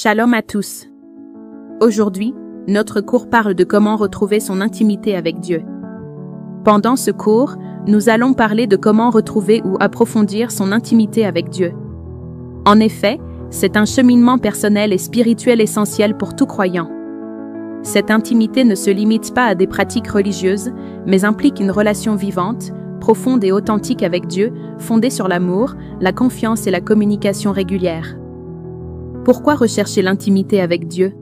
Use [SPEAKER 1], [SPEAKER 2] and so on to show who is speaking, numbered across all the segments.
[SPEAKER 1] Shalom à tous. Aujourd'hui, notre cours parle de comment retrouver son intimité avec Dieu. Pendant ce cours, nous allons parler de comment retrouver ou approfondir son intimité avec Dieu. En effet, c'est un cheminement personnel et spirituel essentiel pour tout croyant. Cette intimité ne se limite pas à des pratiques religieuses, mais implique une relation vivante, profonde et authentique avec Dieu, fondée sur l'amour, la confiance et la communication régulière. Pourquoi rechercher l'intimité avec Dieu?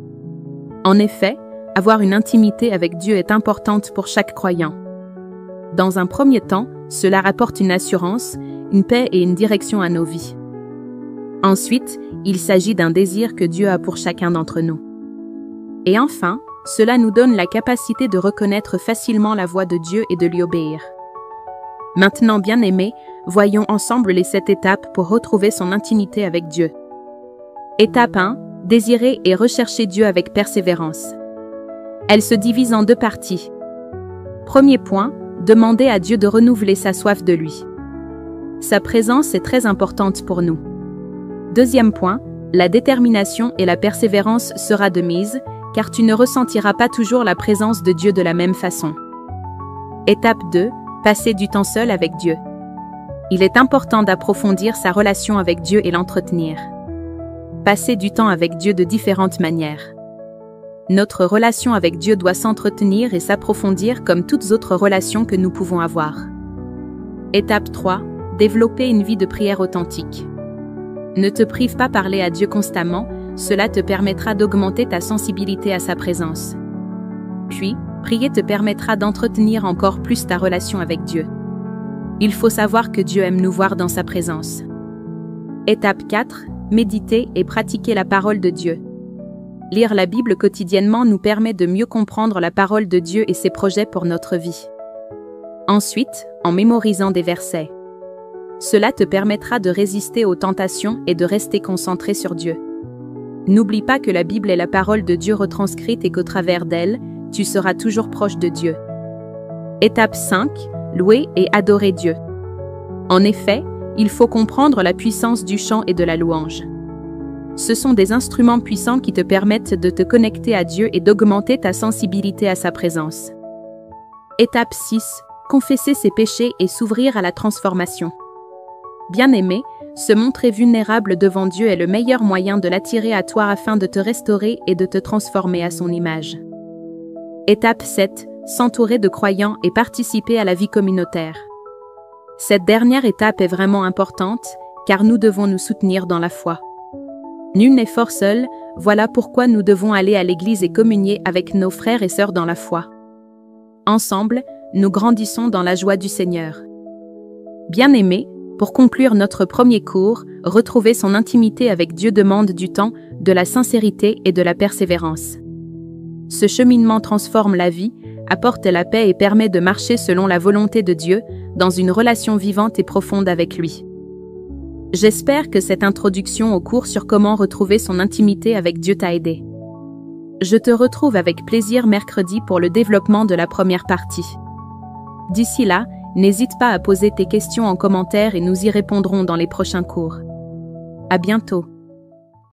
[SPEAKER 1] En effet, avoir une intimité avec Dieu est importante pour chaque croyant. Dans un premier temps, cela rapporte une assurance, une paix et une direction à nos vies. Ensuite, il s'agit d'un désir que Dieu a pour chacun d'entre nous. Et enfin, cela nous donne la capacité de reconnaître facilement la voix de Dieu et de lui obéir. Maintenant, bien-aimés, voyons ensemble les 7 étapes pour retrouver son intimité avec Dieu. Étape 1. Désirer et rechercher Dieu avec persévérance. Elle se divise en 2 parties. Premier point, demander à Dieu de renouveler sa soif de lui. Sa présence est très importante pour nous. Deuxième point, la détermination et la persévérance sera de mise, car tu ne ressentiras pas toujours la présence de Dieu de la même façon. Étape 2. Passer du temps seul avec Dieu. Il est important d'approfondir sa relation avec Dieu et l'entretenir. Passer du temps avec Dieu de différentes manières. Notre relation avec Dieu doit s'entretenir et s'approfondir comme toutes autres relations que nous pouvons avoir. Étape 3. Développer une vie de prière authentique. Ne te prive pas parler à Dieu constamment, cela te permettra d'augmenter ta sensibilité à sa présence. Puis, prier te permettra d'entretenir encore plus ta relation avec Dieu. Il faut savoir que Dieu aime nous voir dans sa présence. Étape 4. Méditer et pratiquer la parole de Dieu. Lire la Bible quotidiennement nous permet de mieux comprendre la parole de Dieu et ses projets pour notre vie. Ensuite, en mémorisant des versets. Cela te permettra de résister aux tentations et de rester concentré sur Dieu. N'oublie pas que la Bible est la parole de Dieu retranscrite et qu'au travers d'elle, tu seras toujours proche de Dieu. Étape 5. Louer et adorer Dieu. En effet, il faut comprendre la puissance du chant et de la louange. Ce sont des instruments puissants qui te permettent de te connecter à Dieu et d'augmenter ta sensibilité à sa présence. Étape 6. Confesser ses péchés et s'ouvrir à la transformation. Bien-aimé, se montrer vulnérable devant Dieu est le meilleur moyen de l'attirer à toi afin de te restaurer et de te transformer à son image. Étape 7. S'entourer de croyants et participer à la vie communautaire. Cette dernière étape est vraiment importante, car nous devons nous soutenir dans la foi. Nul n'est fort seul, voilà pourquoi nous devons aller à l'église et communier avec nos frères et sœurs dans la foi. Ensemble, nous grandissons dans la joie du Seigneur. Bien-aimés, pour conclure notre premier cours, retrouver son intimité avec Dieu demande du temps, de la sincérité et de la persévérance. Ce cheminement transforme la vie, apporte la paix et permet de marcher selon la volonté de Dieu, dans une relation vivante et profonde avec lui. J'espère que cette introduction au cours sur comment retrouver son intimité avec Dieu t'a aidé. Je te retrouve avec plaisir mercredi pour le développement de la première partie. D'ici là, n'hésite pas à poser tes questions en commentaire et nous y répondrons dans les prochains cours. À bientôt.